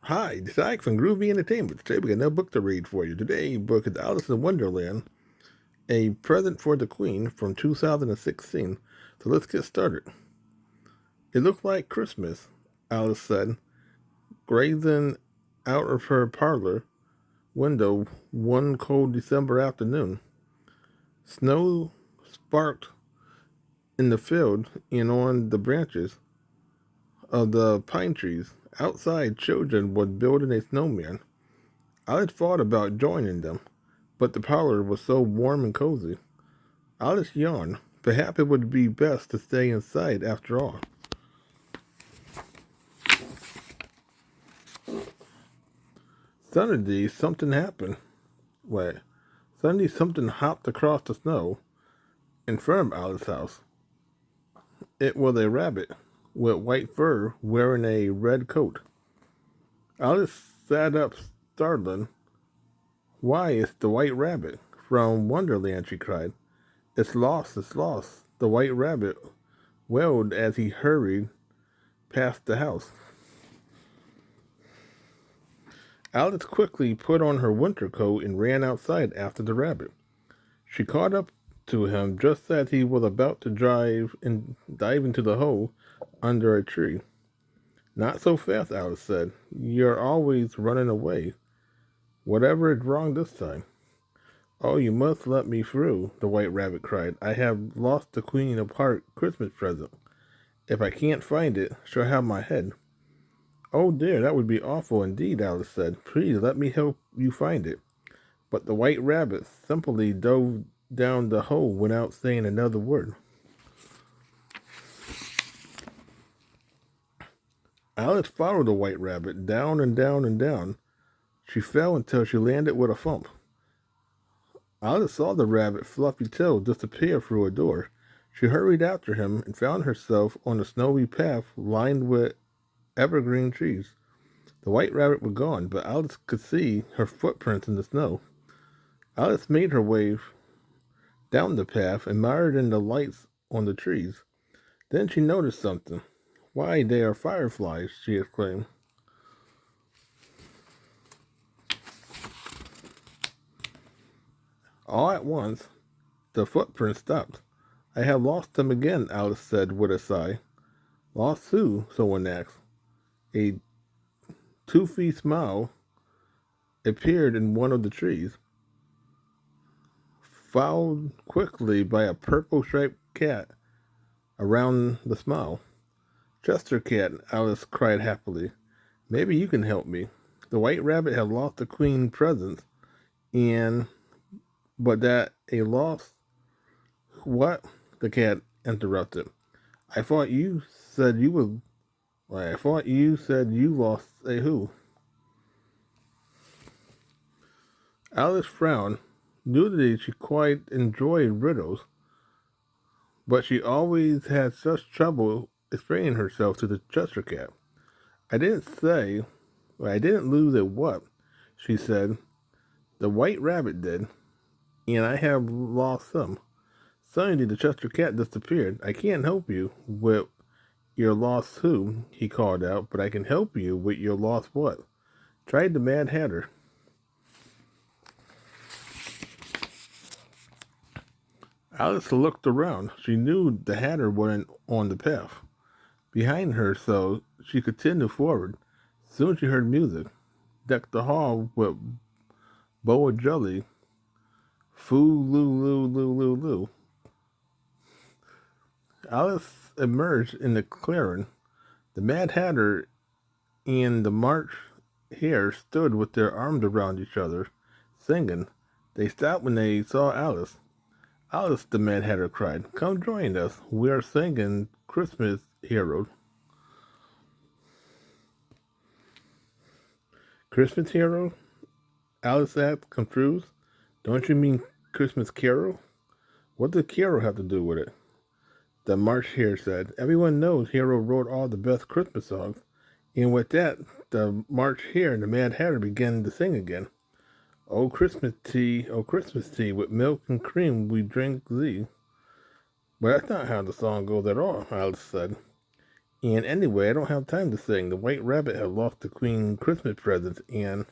Hi, this is Ike from Groovy Entertainment. Today we got another book to read for you. Today's book is Alice in Wonderland, A Present for the Queen from 2016. So let's get started. It looked like Christmas, Alice said, gazing out of her parlor window one cold December afternoon. Snow sparkled in the field and on the branches of the pine trees. Outside, children were building a snowman. I had thought about joining them, but the parlor was so warm and cozy. Alice yawned. Perhaps it would be best to stay inside after all. Suddenly, something happened. Wait. Suddenly, something hopped across the snow in front of Alice's house. It was a rabbit with white fur wearing a red coat. Alice sat up, startled. Why, it's the white rabbit from Wonderland, she cried. It's lost, it's lost. The white rabbit wailed as he hurried past the house. Alice quickly put on her winter coat and ran outside after the rabbit. She caught up to him just as he was about to dive into the hole under a tree. Not so fast, Alice said. You're always running away. Whatever is wrong this time? Oh, you must let me through, the white rabbit cried. I have lost the Queen of Hearts Christmas present. If I can't find it, she'll have my head. Oh dear, that would be awful indeed, Alice said. Please let me help you find it. But the white rabbit simply dove down the hole without saying another word. Alice followed the white rabbit down and down and down. She fell until she landed with a thump. Alice saw the rabbit's fluffy tail disappear through a door. She hurried after him and found herself on a snowy path lined with evergreen trees. The white rabbit was gone, but Alice could see her footprints in the snow. Alice made her way down the path, admiring the lights on the trees. Then she noticed something. Why, they are fireflies, she exclaimed. All at once, the footprints stopped. I have lost them again, Alice said with a sigh. Lost who? Someone asked. A toothy smile appeared in one of the trees, followed quickly by a purple-striped cat around the smile. Chester Cat, Alice cried happily. Maybe you can help me. The white rabbit had lost the queen presents, and but that a lost what? The cat interrupted. I thought you said you would. I thought you said you lost a who? Alice frowned. Usually she quite enjoyed riddles, but she always had such trouble explaining herself to the Chester Cat. I didn't say, I didn't lose a what, she said. The white rabbit did, and I have lost some. Suddenly the Chester Cat disappeared. I can't help you with your lost who, he called out, but I can help you with your lost what. Tried the Mad Hatter. Alice looked around. She knew the Hatter wasn't on the path behind her, so she continued forward. Soon she heard music. Decked the hall with bow of jelly. Foo loo loo loo loo loo. Alice emerged in the clearing. The Mad Hatter and the March Hare stood with their arms around each other, singing. They stopped when they saw Alice. Alice, the Mad Hatter cried, come join us. We are singing Christmas Hero. Christmas Hero? Alice asked, confused. Don't you mean Christmas Carol? What does Carol have to do with it? The March Hare said, everyone knows Hero wrote all the best Christmas songs. And with that, the March Hare and the Mad Hatter began to sing again. Oh Christmas tea, with milk and cream we drink thee. But that's not how the song goes at all, Alice said. And anyway, I don't have time to sing. The White Rabbit had lost the Queen Christmas presents, and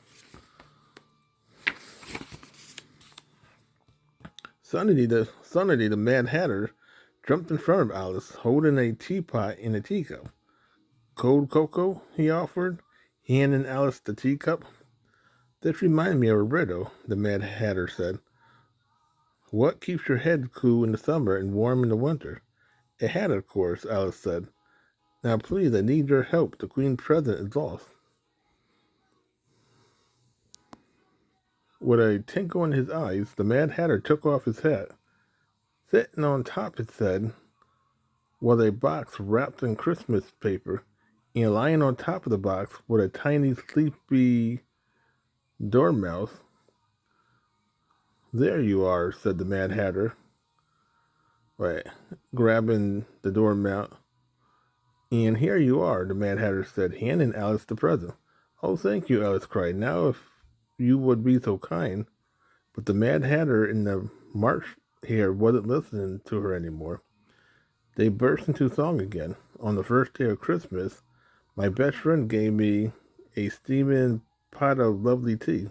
suddenly the Mad Hatter jumped in front of Alice, holding a teapot and a teacup. Cold cocoa, he offered, handing Alice the teacup. This reminded me of a riddle, the Mad Hatter said. What keeps your head cool in the summer and warm in the winter? A hat, of course, Alice said. Now please, I need your help. The Queen Present is lost. With a twinkle in his eyes, the Mad Hatter took off his hat. Sitting on top, it said, was a box wrapped in Christmas paper, and lying on top of the box was a tiny, sleepy dormouse. There you are, said the Mad Hatter, grabbing the dormouse. And here you are, the Mad Hatter said, handing Alice the present. Oh, thank you, Alice cried. Now if you would be so kind. But the Mad Hatter in the March here wasn't listening to her anymore. They burst into song again. On the first day of Christmas, my best friend gave me a steaming pot of lovely tea.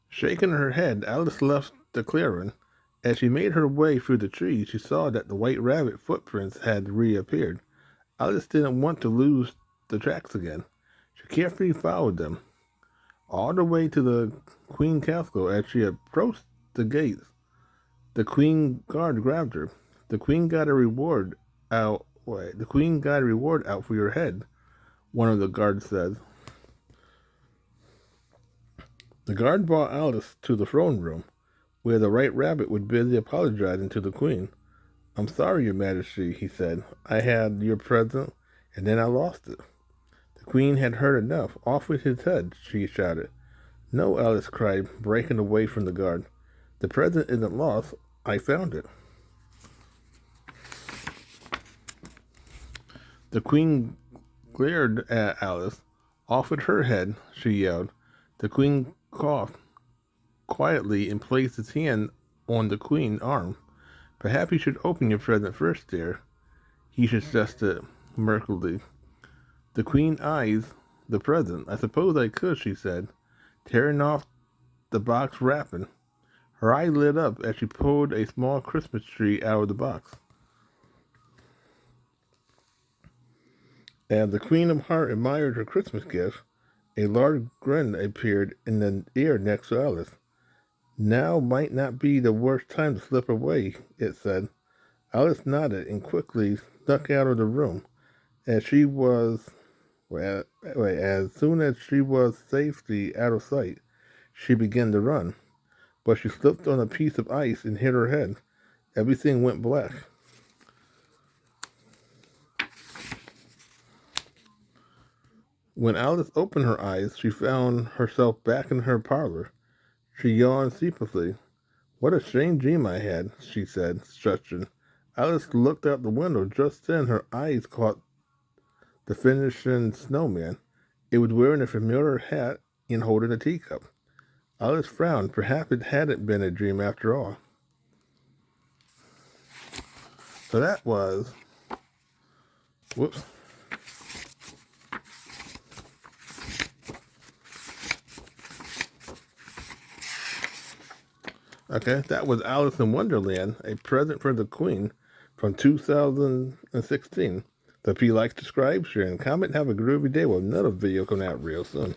Shaking her head, Alice left the clearing. As she made her way through the trees, she saw that the White Rabbit footprints had reappeared. Alice didn't want to lose the tracks again. She carefully followed them all the way to the Queen Castle. As she approached the gates, the Queen Guard grabbed her. The Queen got a reward out. The Queen got a reward out for your head, one of the guards said. The guard brought Alice to the throne room, where the White Rabbit was busy apologizing to the Queen. I'm sorry, Your Majesty, he said. I had your present, and then I lost it. The Queen had heard enough. Off with his head, she shouted. No, Alice cried, breaking away from the guard. The present isn't lost. I found it. The Queen glared at Alice. Off with her head, she yelled. The Queen coughed quietly and placed his hand on the Queen's arm. Perhaps you should open your present first, dear, he suggested murkily. The Queen eyes the present. I suppose I could, she said, tearing off the box wrapping. Her eye lit up as she pulled a small Christmas tree out of the box. As the Queen of Hearts admired her Christmas gift, a large grin appeared in the air next to Alice. Now might not be the worst time to slip away, it said. Alice nodded and quickly snuck out of the room. As soon as she was safely out of sight, she began to run. But she slipped on a piece of ice and hit her head. Everything went black. When Alice opened her eyes, she found herself back in her parlor. She yawned sleeplessly. What a strange dream I had, she said, stretching. Alice looked out the window. Just then her eyes caught the finishing snowman. It was wearing a familiar hat and holding a teacup. Alice frowned. Perhaps it hadn't been a dream after all. So that was... Whoops. Okay, that was Alice in Wonderland, A Present for the Queen from 2016. So if you like, subscribe, share, and comment. Have a groovy day with another video coming out real soon.